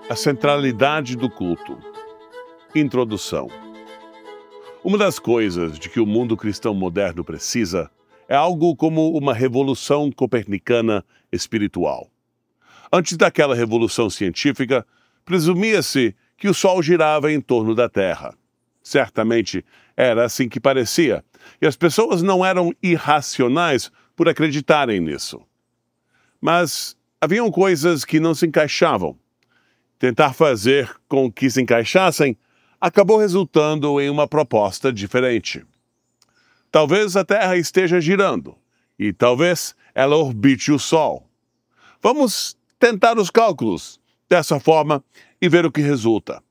A centralidade do culto. Introdução. Uma das coisas de que o mundo cristão moderno precisa é algo como uma revolução copernicana espiritual. Antes daquela revolução científica, presumia-se que o Sol girava em torno da Terra. Certamente era assim que parecia, e as pessoas não eram irracionais por acreditarem nisso. Mas haviam coisas que não se encaixavam. Tentar fazer com que se encaixassem acabou resultando em uma proposta diferente. Talvez a Terra esteja girando, e talvez ela orbite o Sol. Vamos tentar os cálculos dessa forma e ver o que resulta.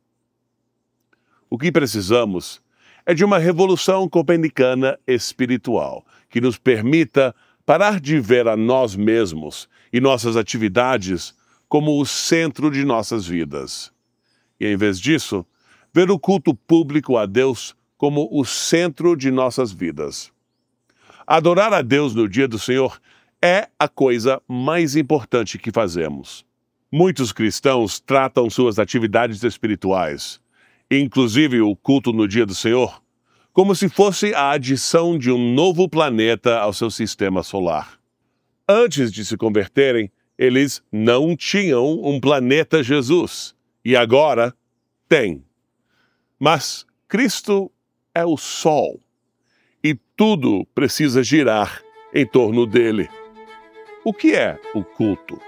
O que precisamos é de uma revolução copernicana espiritual que nos permita parar de ver a nós mesmos e nossas atividades como o centro de nossas vidas. E, em vez disso, ver o culto público a Deus como o centro de nossas vidas. Adorar a Deus no dia do Senhor é a coisa mais importante que fazemos. Muitos cristãos tratam suas atividades espirituais, inclusive o culto no dia do Senhor, como se fosse a adição de um novo planeta ao seu sistema solar. Antes de se converterem, eles não tinham um planeta Jesus, e agora têm. Mas Cristo é o Sol, e tudo precisa girar em torno dele. O que é o culto?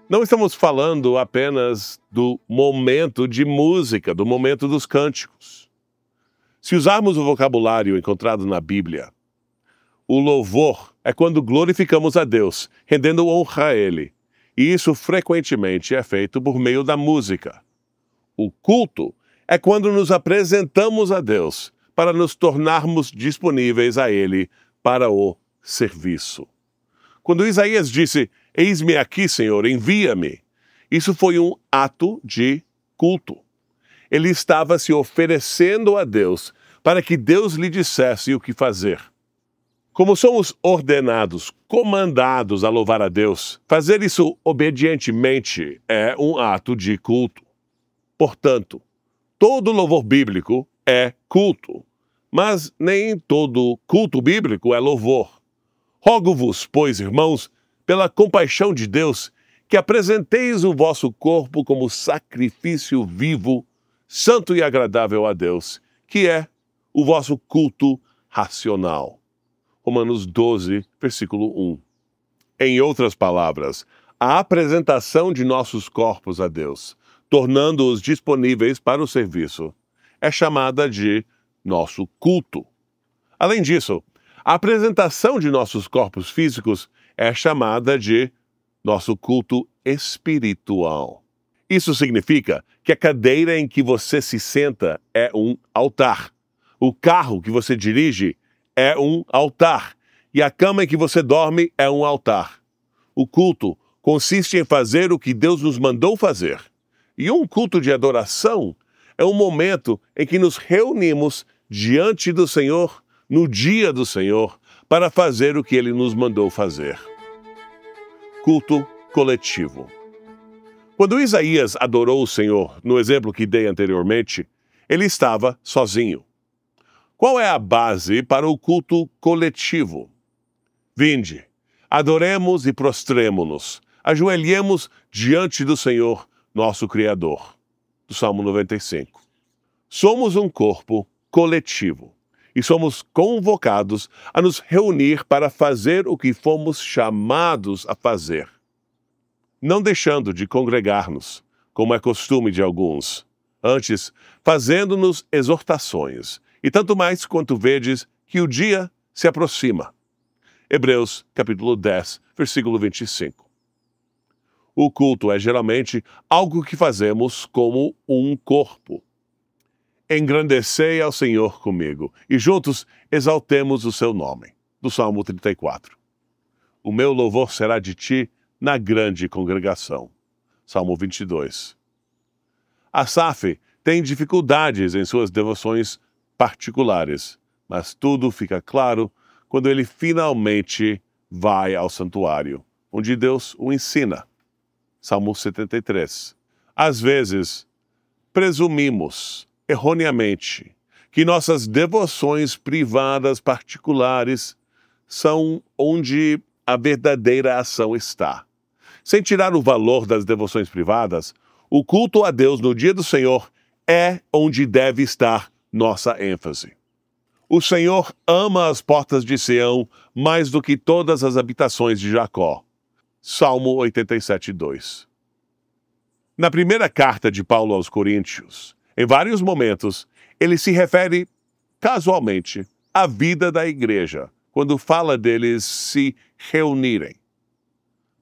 Não estamos falando apenas do momento de música, do momento dos cânticos. Se usarmos o vocabulário encontrado na Bíblia, o louvor é quando glorificamos a Deus, rendendo honra a Ele. E isso frequentemente é feito por meio da música. O culto é quando nos apresentamos a Deus para nos tornarmos disponíveis a Ele para o serviço. Quando Isaías disse, "Eis-me aqui, Senhor, envia-me", isso foi um ato de culto. Ele estava se oferecendo a Deus para que Deus lhe dissesse o que fazer. Como somos ordenados, comandados a louvar a Deus, fazer isso obedientemente é um ato de culto. Portanto, todo louvor bíblico é culto, mas nem todo culto bíblico é louvor. Rogo-vos, pois, irmãos, pela compaixão de Deus, que apresenteis o vosso corpo como sacrifício vivo, santo e agradável a Deus, que é o vosso culto racional. Romanos 12, versículo 1. Em outras palavras, a apresentação de nossos corpos a Deus, tornando-os disponíveis para o serviço, é chamada de nosso culto. Além disso, a apresentação de nossos corpos físicos é chamada de nosso culto espiritual. Isso significa que a cadeira em que você se senta é um altar. O carro que você dirige é um altar. E a cama em que você dorme é um altar. O culto consiste em fazer o que Deus nos mandou fazer. E um culto de adoração é um momento em que nos reunimos diante do Senhor, no dia do Senhor, para fazer o que Ele nos mandou fazer. Culto coletivo. Quando Isaías adorou o Senhor, no exemplo que dei anteriormente, ele estava sozinho. Qual é a base para o culto coletivo? Vinde, adoremos e prostremo-nos, ajoelhemos diante do Senhor, nosso Criador. Do Salmo 95. Somos um corpo coletivo e somos convocados a nos reunir para fazer o que fomos chamados a fazer. Não deixando de congregar-nos, como é costume de alguns, antes fazendo-nos exortações, e tanto mais quanto vedes que o dia se aproxima. Hebreus, capítulo 10, versículo 25. O culto é geralmente algo que fazemos como um corpo. Engrandecei ao Senhor comigo, e juntos exaltemos o seu nome. Do Salmo 34. O meu louvor será de ti na grande congregação. Salmo 22. Asaf tem dificuldades em suas devoções particulares, mas tudo fica claro quando ele finalmente vai ao santuário, onde Deus o ensina. Salmo 73. Às vezes, presumimos, erroneamente, que nossas devoções privadas particulares são onde a verdadeira ação está. Sem tirar o valor das devoções privadas, o culto a Deus no dia do Senhor é onde deve estar nossa ênfase. O Senhor ama as portas de Sião mais do que todas as habitações de Jacó. Salmo 87:2. Na primeira carta de Paulo aos Coríntios, em vários momentos, ele se refere, casualmente, à vida da igreja, quando fala deles se reunirem.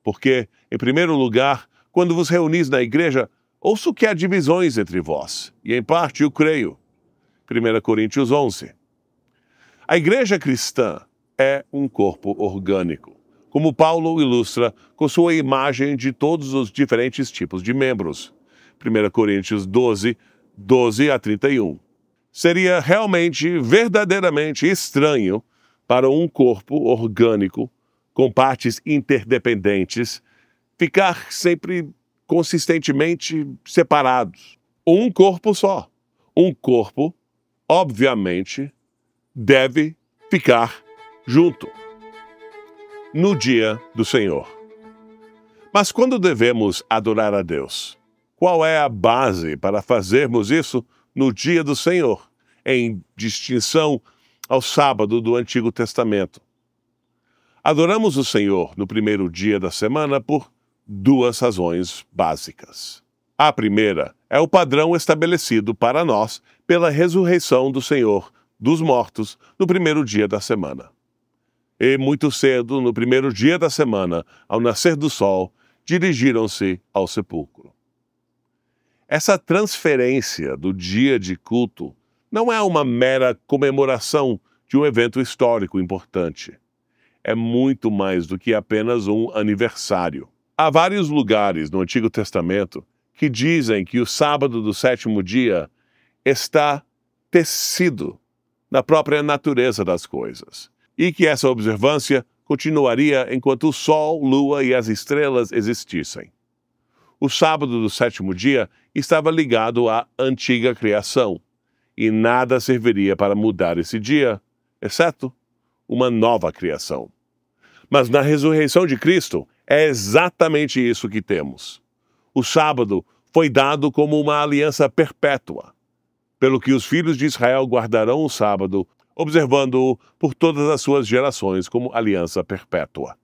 Porque, em primeiro lugar, quando vos reunis na igreja, ouço que há divisões entre vós, e em parte eu creio. 1 Coríntios 11. A igreja cristã é um corpo orgânico, como Paulo ilustra com sua imagem de todos os diferentes tipos de membros. 1 Coríntios 12, 12 a 31. Seria realmente, verdadeiramente estranho para um corpo orgânico com partes interdependentes ficar sempre consistentemente separados. Um corpo só. Um corpo, obviamente, deve ficar junto no dia do Senhor. Mas quando devemos adorar a Deus? Qual é a base para fazermos isso no dia do Senhor, em distinção ao sábado do Antigo Testamento? Adoramos o Senhor no primeiro dia da semana por duas razões básicas. A primeira é o padrão estabelecido para nós pela ressurreição do Senhor dos mortos no primeiro dia da semana. E muito cedo, no primeiro dia da semana, ao nascer do sol, dirigiram-se ao sepulcro. Essa transferência do dia de culto não é uma mera comemoração de um evento histórico importante. É muito mais do que apenas um aniversário. Há vários lugares no Antigo Testamento que dizem que o sábado do sétimo dia está tecido na própria natureza das coisas, e que essa observância continuaria enquanto o sol, lua e as estrelas existissem. O sábado do sétimo dia estava ligado à antiga criação, e nada serviria para mudar esse dia, exceto uma nova criação. Mas na ressurreição de Cristo, é exatamente isso que temos. O sábado foi dado como uma aliança perpétua, pelo que os filhos de Israel guardarão o sábado, observando-o por todas as suas gerações como aliança perpétua.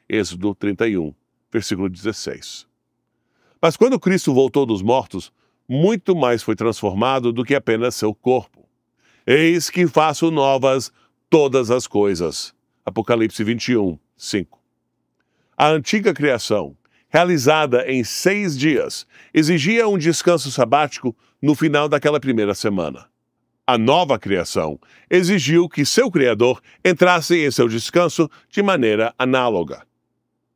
Êxodo 31, versículo 16. Mas quando Cristo voltou dos mortos, muito mais foi transformado do que apenas seu corpo. Eis que faço novas todas as coisas. Apocalipse 21, 5. A antiga criação, realizada em 6 dias, exigia um descanso sabático no final daquela primeira semana. A nova criação exigiu que seu Criador entrasse em seu descanso de maneira análoga.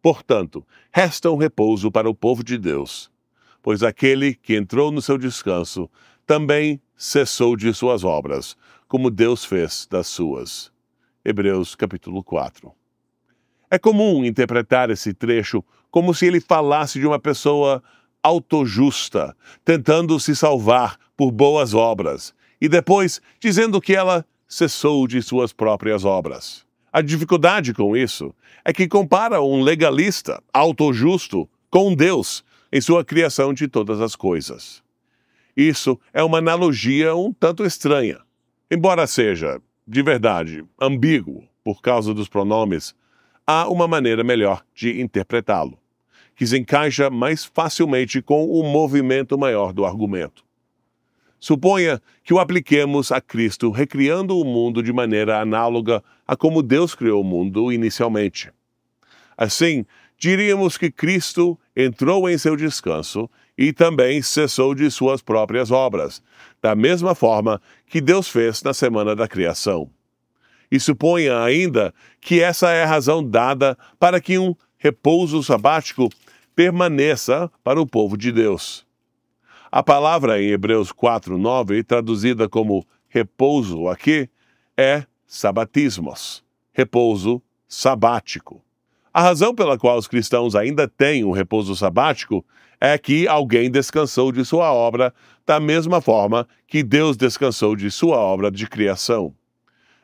Portanto, resta um repouso para o povo de Deus, pois aquele que entrou no seu descanso também cessou de suas obras, como Deus fez das suas. Hebreus capítulo 4. É comum interpretar esse trecho como se ele falasse de uma pessoa autojusta, tentando se salvar por boas obras, e depois dizendo que ela cessou de suas próprias obras. A dificuldade com isso é que compara um legalista autojusto com Deus em sua criação de todas as coisas. Isso é uma analogia um tanto estranha. Embora seja, de verdade, ambíguo por causa dos pronomes, há uma maneira melhor de interpretá-lo, que se encaixa mais facilmente com o movimento maior do argumento. Suponha que o apliquemos a Cristo recriando o mundo de maneira análoga a como Deus criou o mundo inicialmente. Assim, diríamos que Cristo entrou em seu descanso e também cessou de suas próprias obras, da mesma forma que Deus fez na semana da criação. E suponha ainda que essa é a razão dada para que um repouso sabático permaneça para o povo de Deus. A palavra em Hebreus 4:9, traduzida como repouso aqui, é sabatismos, repouso sabático. A razão pela qual os cristãos ainda têm um repouso sabático é que alguém descansou de sua obra da mesma forma que Deus descansou de sua obra de criação.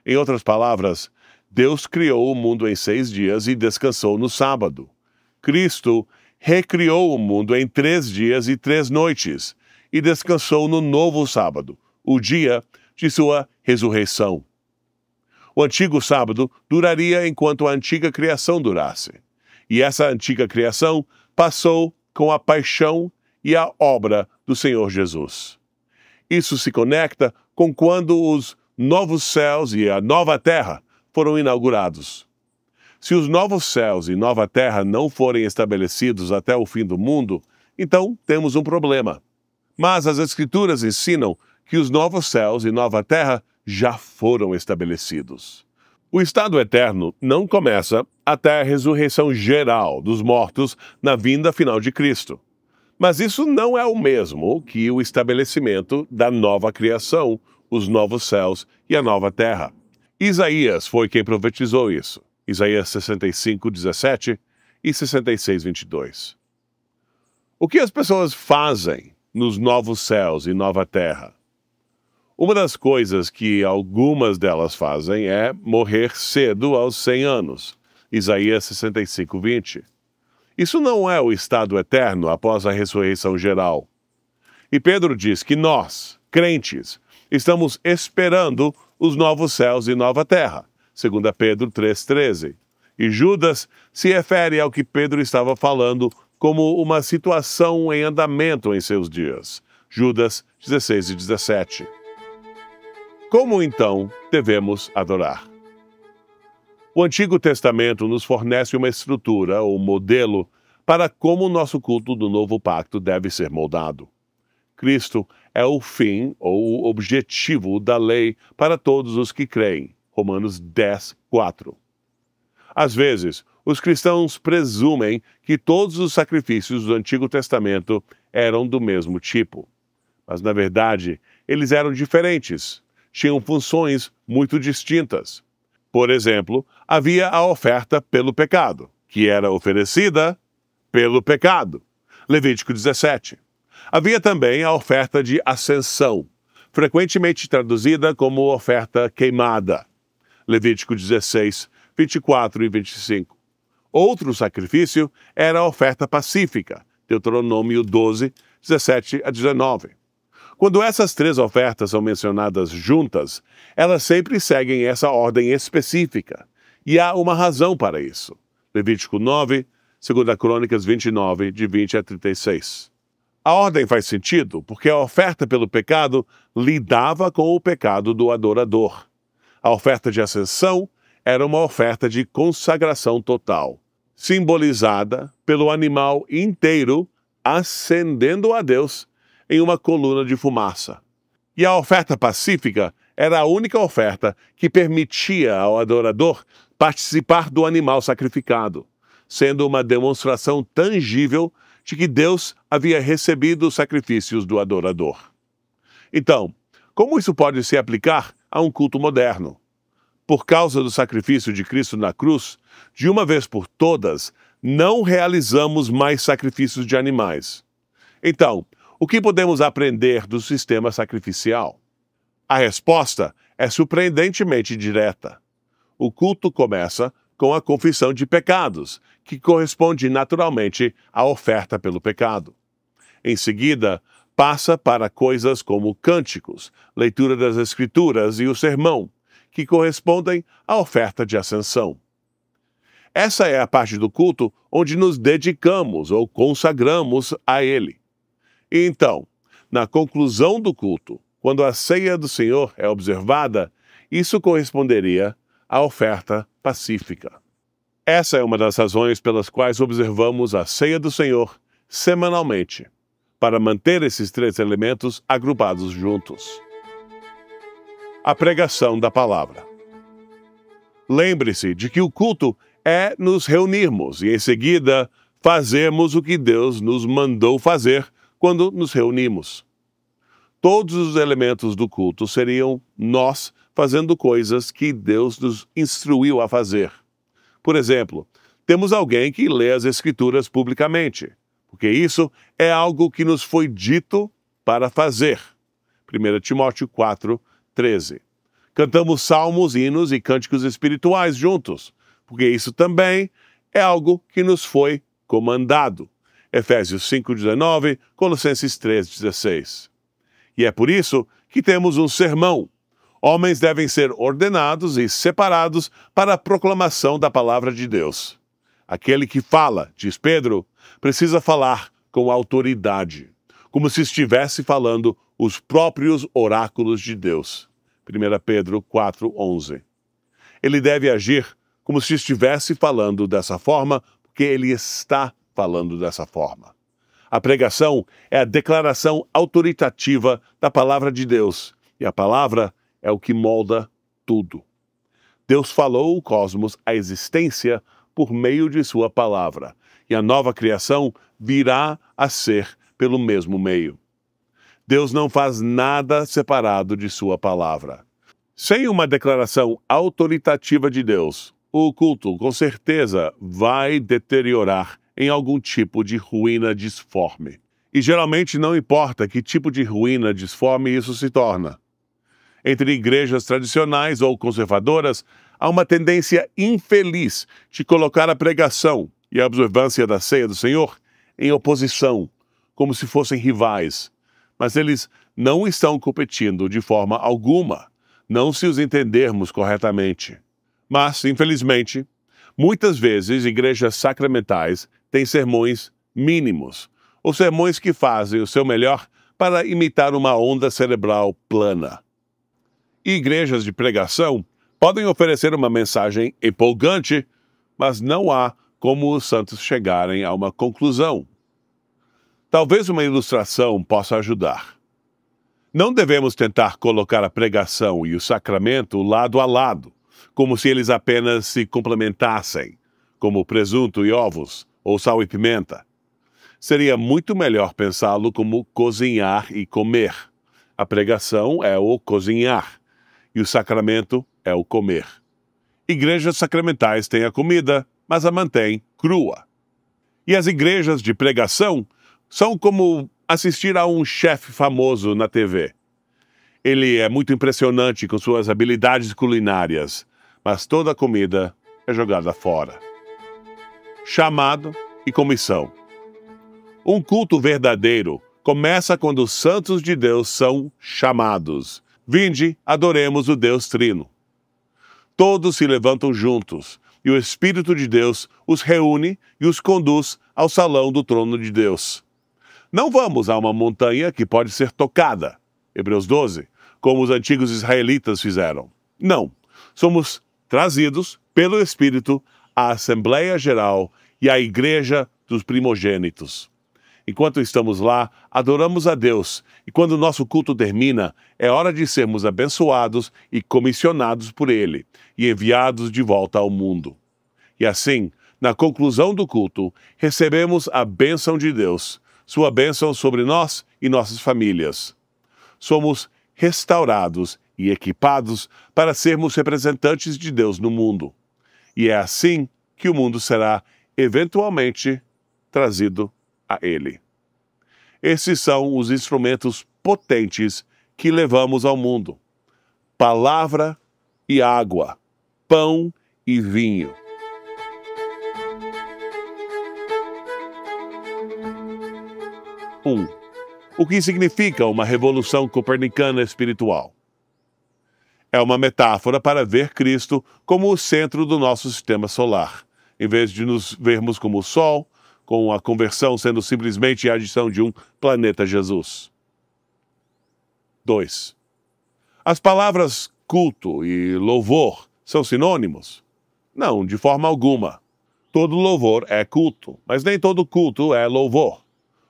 Em outras palavras, Deus criou o mundo em 6 dias e descansou no sábado. Cristo recriou o mundo em 3 dias e 3 noites e descansou no novo sábado, o dia de sua ressurreição. O antigo sábado duraria enquanto a antiga criação durasse. E essa antiga criação passou com a paixão e a obra do Senhor Jesus. Isso se conecta com quando os novos céus e a nova terra foram inaugurados. Se os novos céus e nova terra não forem estabelecidos até o fim do mundo, então temos um problema. Mas as Escrituras ensinam que os novos céus e nova terra já foram estabelecidos. O estado eterno não começa até a ressurreição geral dos mortos na vinda final de Cristo. Mas isso não é o mesmo que o estabelecimento da nova criação, os novos céus e a nova terra. Isaías foi quem profetizou isso. Isaías 65, 17 e 66, 22. O que as pessoas fazem nos novos céus e nova terra? Uma das coisas que algumas delas fazem é morrer cedo aos 100 anos. Isaías 65, 20. Isso não é o estado eterno após a ressurreição geral. E Pedro diz que nós, crentes, estamos esperando os novos céus e nova terra. 2 Pedro 3,13. E Judas se refere ao que Pedro estava falando como uma situação em andamento em seus dias. Judas 16 e 17. Como então devemos adorar? O Antigo Testamento nos fornece uma estrutura ou modelo para como o nosso culto do Novo Pacto deve ser moldado. Cristo é o fim ou o objetivo da lei para todos os que creem. Romanos 10, 4. Às vezes, os cristãos presumem que todos os sacrifícios do Antigo Testamento eram do mesmo tipo. Mas, na verdade, eles eram diferentes. Tinham funções muito distintas. Por exemplo, havia a oferta pelo pecado, que era oferecida pelo pecado. Levítico 17. Havia também a oferta de ascensão, frequentemente traduzida como oferta queimada. Levítico 16, 24 e 25. Outro sacrifício era a oferta pacífica, Deuteronômio 12, 17 a 19. Quando essas 3 ofertas são mencionadas juntas, elas sempre seguem essa ordem específica. E há uma razão para isso. Levítico 9, 2 Crônicas 29, de 20 a 36. A ordem faz sentido porque a oferta pelo pecado lidava com o pecado do adorador. A oferta de ascensão era uma oferta de consagração total, simbolizada pelo animal inteiro ascendendo a Deus em uma coluna de fumaça. E a oferta pacífica era a única oferta que permitia ao adorador participar do animal sacrificado, sendo uma demonstração tangível de que Deus havia recebido os sacrifícios do adorador. Então, como isso pode se aplicar a um culto moderno? Por causa do sacrifício de Cristo na cruz, de uma vez por todas, não realizamos mais sacrifícios de animais. Então, o que podemos aprender do sistema sacrificial? A resposta é surpreendentemente direta. O culto começa com a confissão de pecados, que corresponde naturalmente à oferta pelo pecado. Em seguida, passa para coisas como cânticos, leitura das Escrituras e o sermão, que correspondem à oferta de ascensão. Essa é a parte do culto onde nos dedicamos ou consagramos a Ele. E então, na conclusão do culto, quando a ceia do Senhor é observada, isso corresponderia à oferta pacífica. Essa é uma das razões pelas quais observamos a ceia do Senhor semanalmente, para manter esses 3 elementos agrupados juntos. A pregação da palavra. Lembre-se de que o culto é nos reunirmos e, em seguida, fazermos o que Deus nos mandou fazer quando nos reunimos. Todos os elementos do culto seriam nós fazendo coisas que Deus nos instruiu a fazer. Por exemplo, temos alguém que lê as Escrituras publicamente, porque isso é algo que nos foi dito para fazer. 1 Timóteo 4, 13. Cantamos salmos, hinos e cânticos espirituais juntos, porque isso também é algo que nos foi comandado. Efésios 5:19, Colossenses 3:16. E é por isso que temos um sermão. Homens devem ser ordenados e separados para a proclamação da palavra de Deus. Aquele que fala, diz Pedro, precisa falar com autoridade, como se estivesse falando os próprios oráculos de Deus. 1 Pedro 4:11. Ele deve agir como se estivesse falando dessa forma, porque ele está falando dessa forma. A pregação é a declaração autoritativa da palavra de Deus, e a palavra é o que molda tudo. Deus falou o cosmos à existência por meio de sua palavra, e a nova criação virá a ser pelo mesmo meio. Deus não faz nada separado de sua palavra. Sem uma declaração autoritativa de Deus, o culto com certeza vai deteriorar em algum tipo de ruína disforme. E geralmente não importa que tipo de ruína disforme isso se torna. Entre igrejas tradicionais ou conservadoras, há uma tendência infeliz de colocar a pregação e a observância da ceia do Senhor em oposição, como se fossem rivais. Mas eles não estão competindo de forma alguma, não se os entendermos corretamente. Mas, infelizmente, muitas vezes igrejas sacramentais têm sermões mínimos, ou sermões que fazem o seu melhor para imitar uma onda cerebral plana. E igrejas de pregação podem oferecer uma mensagem empolgante, mas não há como os santos chegarem a uma conclusão. Talvez uma ilustração possa ajudar. Não devemos tentar colocar a pregação e o sacramento lado a lado, como se eles apenas se complementassem, como presunto e ovos, ou sal e pimenta. Seria muito melhor pensá-lo como cozinhar e comer. A pregação é o cozinhar, e o sacramento é o comer. Igrejas sacramentais têm a comida, mas a mantêm crua. E as igrejas de pregação são como assistir a um chefe famoso na TV. Ele é muito impressionante com suas habilidades culinárias, mas toda a comida é jogada fora. Chamado e comissão. Um culto verdadeiro começa quando os santos de Deus são chamados. Vinde, adoremos o Deus Trino. Todos se levantam juntos, e o Espírito de Deus os reúne e os conduz ao salão do trono de Deus. Não vamos a uma montanha que pode ser tocada, Hebreus 12, como os antigos israelitas fizeram. Não, somos trazidos pelo Espírito à Assembleia Geral e à Igreja dos Primogênitos. Enquanto estamos lá, adoramos a Deus, e quando o nosso culto termina, é hora de sermos abençoados e comissionados por Ele, e enviados de volta ao mundo. E assim, na conclusão do culto, recebemos a bênção de Deus, sua bênção sobre nós e nossas famílias. Somos restaurados e equipados para sermos representantes de Deus no mundo. E é assim que o mundo será, eventualmente, trazido a Ele. Esses são os instrumentos potentes que levamos ao mundo: palavra e água, pão e vinho. O que significa uma revolução copernicana espiritual? É uma metáfora para ver Cristo como o centro do nosso sistema solar, em vez de nos vermos como o Sol, com a conversão sendo simplesmente a adição de um planeta Jesus. 2. As palavras culto e louvor são sinônimos? Não, de forma alguma. Todo louvor é culto, mas nem todo culto é louvor.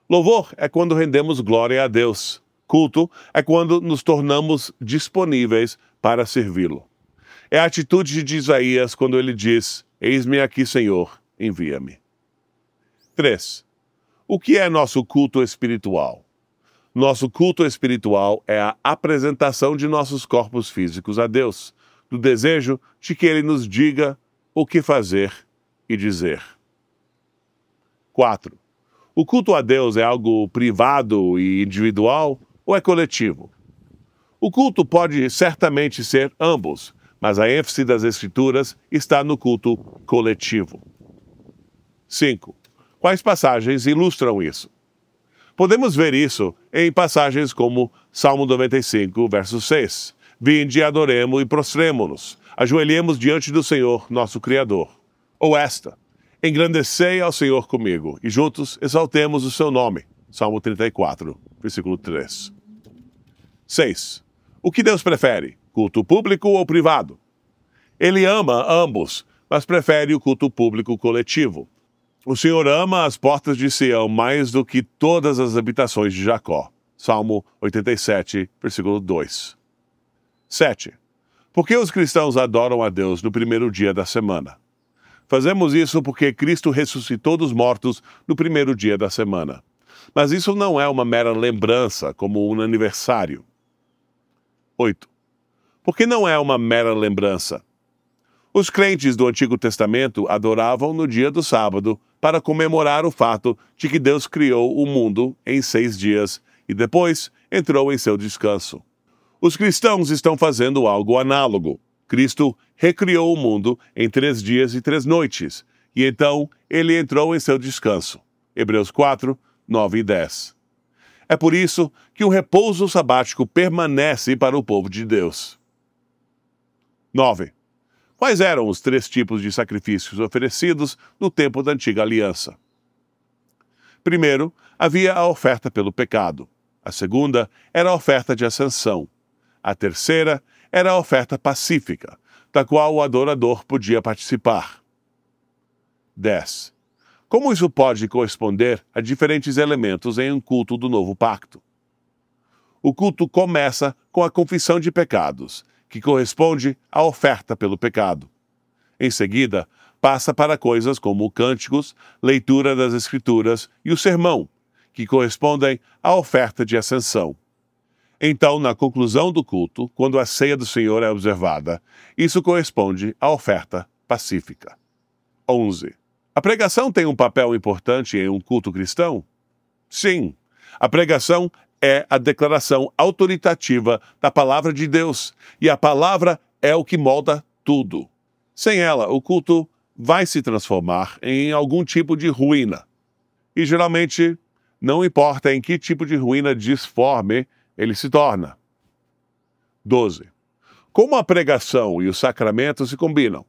Louvor é quando rendemos glória a Deus. Culto é quando nos tornamos disponíveis para servi-lo. É a atitude de Isaías quando ele diz: Eis-me aqui, Senhor, envia-me. 3. O que é nosso culto espiritual? Nosso culto espiritual é a apresentação de nossos corpos físicos a Deus, do desejo de que Ele nos diga o que fazer e dizer. 4. O culto a Deus é algo privado e individual ou é coletivo? O culto pode certamente ser ambos, mas a ênfase das Escrituras está no culto coletivo. 5. Quais passagens ilustram isso? Podemos ver isso em passagens como Salmo 95, verso 6. Vinde, adoremo e prostremo-nos, ajoelhemos diante do Senhor, nosso Criador. Ou esta, engrandecei ao Senhor comigo, e juntos exaltemos o seu nome. Salmo 34, versículo 3. 6. O que Deus prefere, culto público ou privado? Ele ama ambos, mas prefere o culto público coletivo. O Senhor ama as portas de Sião mais do que todas as habitações de Jacó. Salmo 87, versículo 2. 7. Por que os cristãos adoram a Deus no primeiro dia da semana? Fazemos isso porque Cristo ressuscitou dos mortos no primeiro dia da semana. Mas isso não é uma mera lembrança, como um aniversário. 8. Por que não é uma mera lembrança? Os crentes do Antigo Testamento adoravam no dia do sábado para comemorar o fato de que Deus criou o mundo em 6 dias e depois entrou em seu descanso. Os cristãos estão fazendo algo análogo. Cristo recriou o mundo em 3 dias e 3 noites, e então ele entrou em seu descanso. Hebreus 4, 9 e 10. É por isso que o repouso sabático permanece para o povo de Deus. 9. Quais eram os 3 tipos de sacrifícios oferecidos no tempo da antiga aliança? Primeiro, havia a oferta pelo pecado. A segunda era a oferta de ascensão. A terceira era a oferta pacífica, da qual o adorador podia participar. 10. Como isso pode corresponder a diferentes elementos em um culto do novo pacto? O culto começa com a confissão de pecados, que corresponde à oferta pelo pecado. Em seguida, passa para coisas como cânticos, leitura das Escrituras e o sermão, que correspondem à oferta de ascensão. Então, na conclusão do culto, quando a ceia do Senhor é observada, isso corresponde à oferta pacífica. 11. A pregação tem um papel importante em um culto cristão? Sim. A pregação é a declaração autoritativa da palavra de Deus, e a palavra é o que molda tudo. Sem ela, o culto vai se transformar em algum tipo de ruína. E geralmente, não importa em que tipo de ruína disforme ele se torna. 12. Como a pregação e o sacramento se combinam?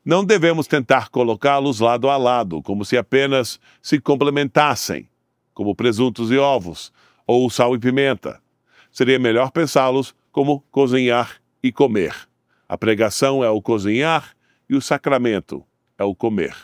Não devemos tentar colocá-los lado a lado, como se apenas se complementassem, como presuntos e ovos, ou sal e pimenta. Seria melhor pensá-los como cozinhar e comer. A pregação é o cozinhar e o sacramento é o comer.